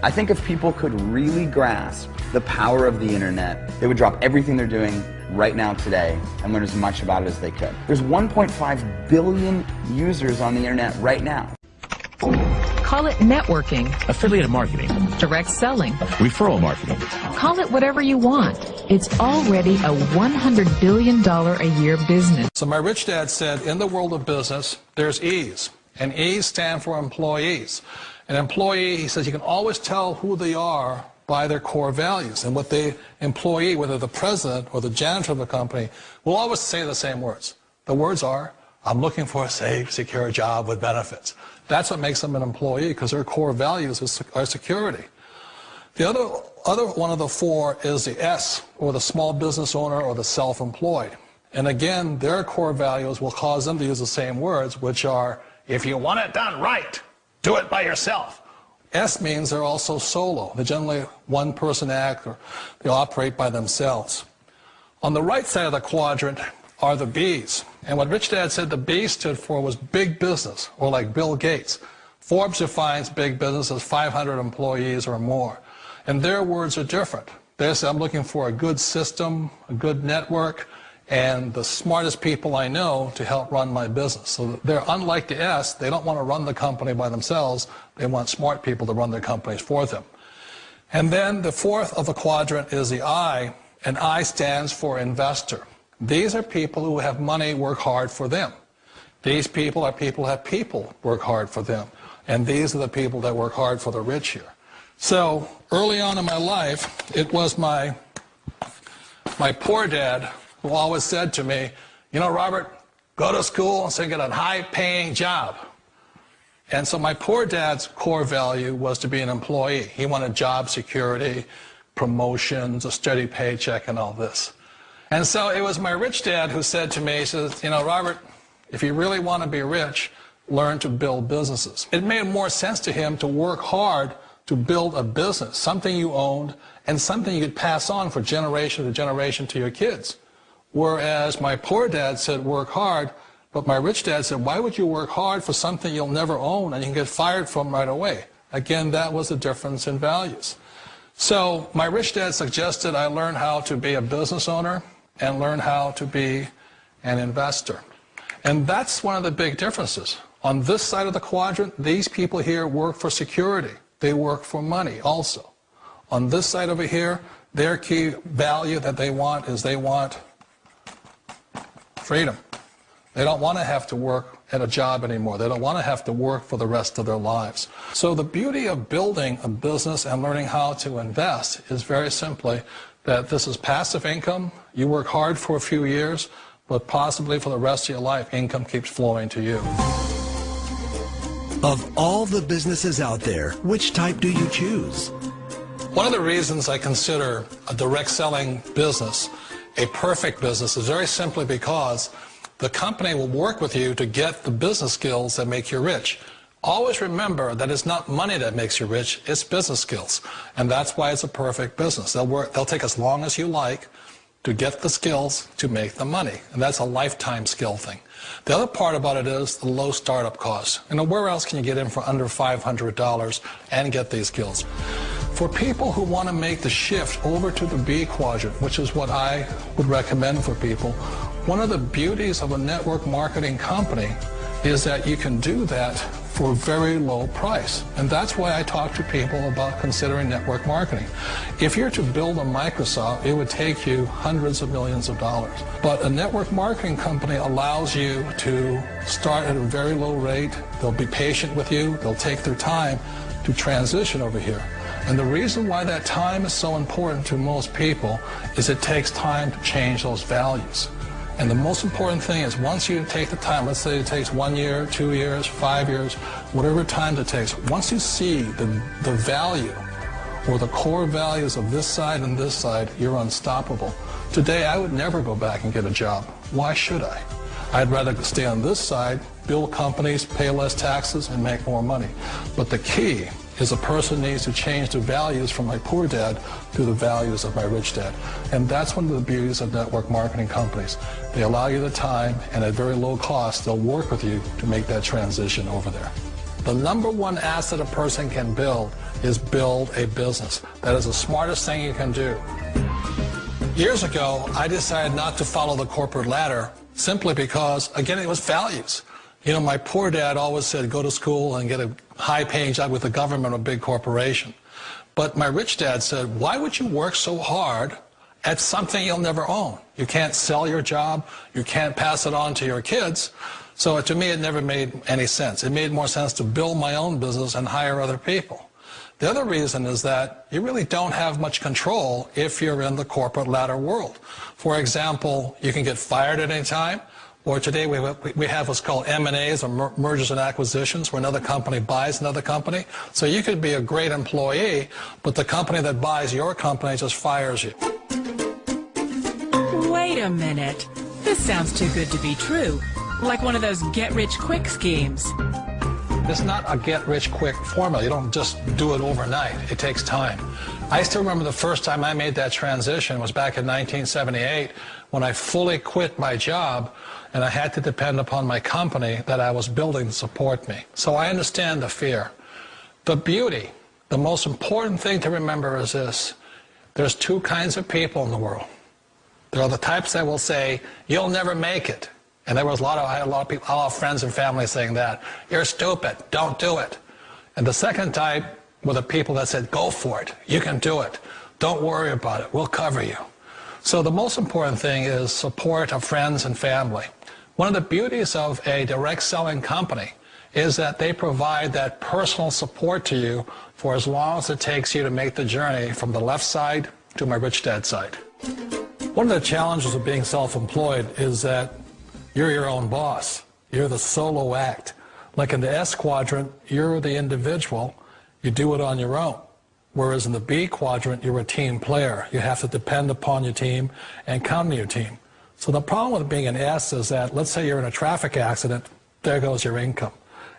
I think if people could really grasp the power of the internet, they would drop everything they're doing right now today and learn as much about it as they could. There's 1.5 billion users on the internet right now. Call it networking, affiliate marketing, direct selling, referral marketing. Call it whatever you want. It's already a $100 billion a year business. So my rich dad said, in the world of business, there's E's. And E's stand for employees. An employee, he says, you can always tell who they are by their core values. And what the employee, whether the president or the janitor of the company, will always say the same words. The words are, I'm looking for a safe, secure job with benefits. That's what makes them an employee, because their core values are security. The other one of the four is the S, or the small business owner or the self-employed. And again, their core values will cause them to use the same words, which are, if you want it done right, do it by yourself. S means they're also solo. They're generally one-person act, or they operate by themselves. On the right side of the quadrant are the B's. And what Rich Dad said the B stood for was big business, or like Bill Gates. Forbes defines big business as 500 employees or more. And their words are different. They say, I'm looking for a good system, a good network, and the smartest people I know to help run my business. So they're unlike the S. They don't want to run the company by themselves. They want smart people to run their companies for them. And then the fourth of the quadrant is the I, and I stands for investor. These are people who have money work hard for them. These people are people who have people work hard for them. And these are the people that work hard for the rich here. So early on in my life, it was my poor dad who always said to me, you know, Robert, go to school and so get a high-paying job. And so my poor dad's core value was to be an employee. He wanted job security, promotions, a steady paycheck, and all this. And so it was my rich dad who said to me, he says, you know, Robert, if you really want to be rich, learn to build businesses. It made more sense to him to work hard to build a business, something you owned and something you could pass on for generation to generation to your kids. Whereas my poor dad said work hard, but my rich dad said, why would you work hard for something you'll never own and you can get fired from right away? Again, that was the difference in values. So my rich dad suggested I learn how to be a business owner and learn how to be an investor. And that's one of the big differences. On this side of the quadrant, these people here work for security. They work for money also. On this side over here, their key value that they want is they want freedom. They don't want to have to work at a job anymore. They don't want to have to work for the rest of their lives. So the beauty of building a business and learning how to invest is very simply that this is passive income. You work hard for a few years, but possibly for the rest of your life, income keeps flowing to you. Of all the businesses out there, which type do you choose? One of the reasons I consider a direct selling business a perfect business is very simply because the company will work with you to get the business skills that make you rich. Always remember that it's not money that makes you rich, it's business skills. And that's why it's a perfect business. They'll take as long as you like to get the skills to make the money. And that's a lifetime skill thing. The other part about it is the low startup cost. You know, where else can you get in for under $500 and get these skills? For people who want to make the shift over to the B quadrant, which is what I would recommend for people, one of the beauties of a network marketing company is that you can do that for a very low price. And that's why I talk to people about considering network marketing. If you're to build a Microsoft, it would take you hundreds of millions of dollars. But a network marketing company allows you to start at a very low rate. They'll be patient with you. They'll take their time to transition over here. And the reason why that time is so important to most people is it takes time to change those values. And the most important thing is once you take the time, let's say it takes 1 year, 2 years, 5 years, whatever time it takes, once you see the value or the core values of this side and this side, you're unstoppable. Today, I would never go back and get a job. Why should I? I'd rather stay on this side, build companies, pay less taxes, and make more money. But the key is a person needs to change the values from my poor dad to the values of my rich dad. And that's one of the beauties of network marketing companies. They allow you the time, and at very low cost, they'll work with you to make that transition over there. The number one asset a person can build is build a business. That is the smartest thing you can do. Years ago, I decided not to follow the corporate ladder simply because, again, it was values. You know, my poor dad always said, go to school and get a high-paying job with the government or a big corporation. But my rich dad said, why would you work so hard at something you'll never own? You can't sell your job. You can't pass it on to your kids. So to me, it never made any sense. It made more sense to build my own business and hire other people. The other reason is that you really don't have much control if you're in the corporate ladder world. For example, you can get fired at any time. Or today we have what's called M&As, or mergers and acquisitions, where another company buys another company. So you could be a great employee, but the company that buys your company just fires you. Wait a minute. This sounds too good to be true. Like one of those get-rich-quick schemes. It's not a get-rich-quick formula. You don't just do it overnight. It takes time. I still remember the first time I made that transition was back in 1978 when I fully quit my job and I had to depend upon my company that I was building to support me. So I understand the fear. The beauty, the most important thing to remember is this. There's two kinds of people in the world. There are the types that will say, you'll never make it. And there was I had a lot of people, a lot of friends and family saying that. You're stupid. Don't do it. And the second type were the people that said, go for it. You can do it. Don't worry about it. We'll cover you. So the most important thing is support of friends and family. One of the beauties of a direct selling company is that they provide that personal support to you for as long as it takes you to make the journey from the left side to my rich dad side. One of the challenges of being self-employed is that you're your own boss. You're the solo act. Like in the S quadrant, you're the individual. You do it on your own. Whereas in the B quadrant, you're a team player. You have to depend upon your team and come to your team. So the problem with being an S is that, let's say you're in a traffic accident, there goes your income.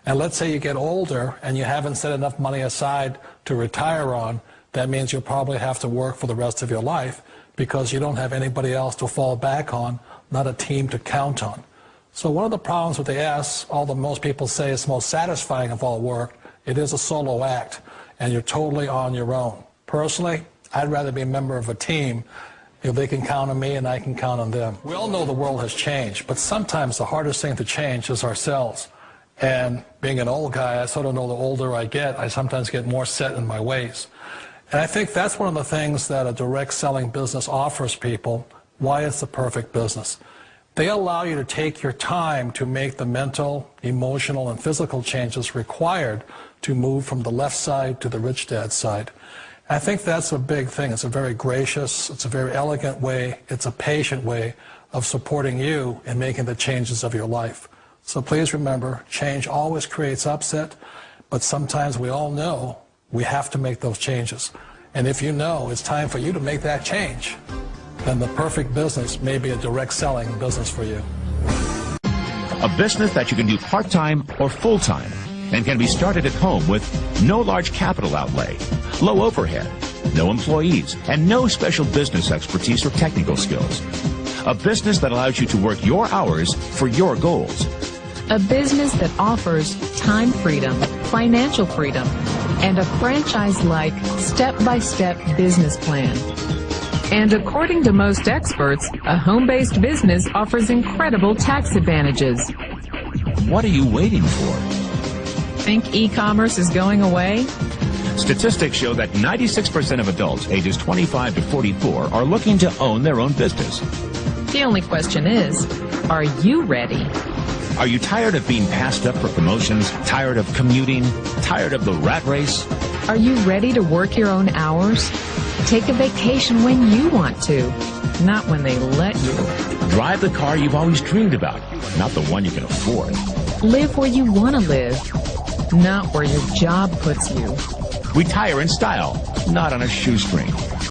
And let's say you get older and you haven't set enough money aside to retire on, that means you'll probably have to work for the rest of your life because you don't have anybody else to fall back on, not a team to count on. So one of the problems with the S, although most people say it's most satisfying of all work, it is a solo act, and you're totally on your own. Personally, I'd rather be a member of a team if they can count on me and I can count on them. We all know the world has changed, but sometimes the hardest thing to change is ourselves. And being an old guy, I sort of know the older I get, I sometimes get more set in my ways. And I think that's one of the things that a direct selling business offers people, why it's the perfect business. They allow you to take your time to make the mental, emotional, and physical changes required to move from the left side to the rich dad side. I think that's a big thing. It's a very gracious, it's a very elegant way, it's a patient way of supporting you in making the changes of your life. So please remember, change always creates upset, but sometimes we all know we have to make those changes. And if you know it's time for you to make that change, then the perfect business may be a direct selling business for you. A business that you can do part-time or full-time and can be started at home with no large capital outlay, low overhead, no employees, and no special business expertise or technical skills. A business that allows you to work your hours for your goals. A business that offers time freedom, financial freedom, and a franchise-like, step-by-step business plan. And according to most experts, a home-based business offers incredible tax advantages. What are you waiting for? Think e-commerce is going away? Statistics show that 96% of adults ages 25 to 44 are looking to own their own business. The only question is, are you ready? Are you tired of being passed up for promotions, tired of commuting, tired of the rat race? Are you ready to work your own hours? Take a vacation when you want to, not when they let you. Drive the car you've always dreamed about, not the one you can afford. Live where you want to live, not where your job puts you. Retire in style, not on a shoestring.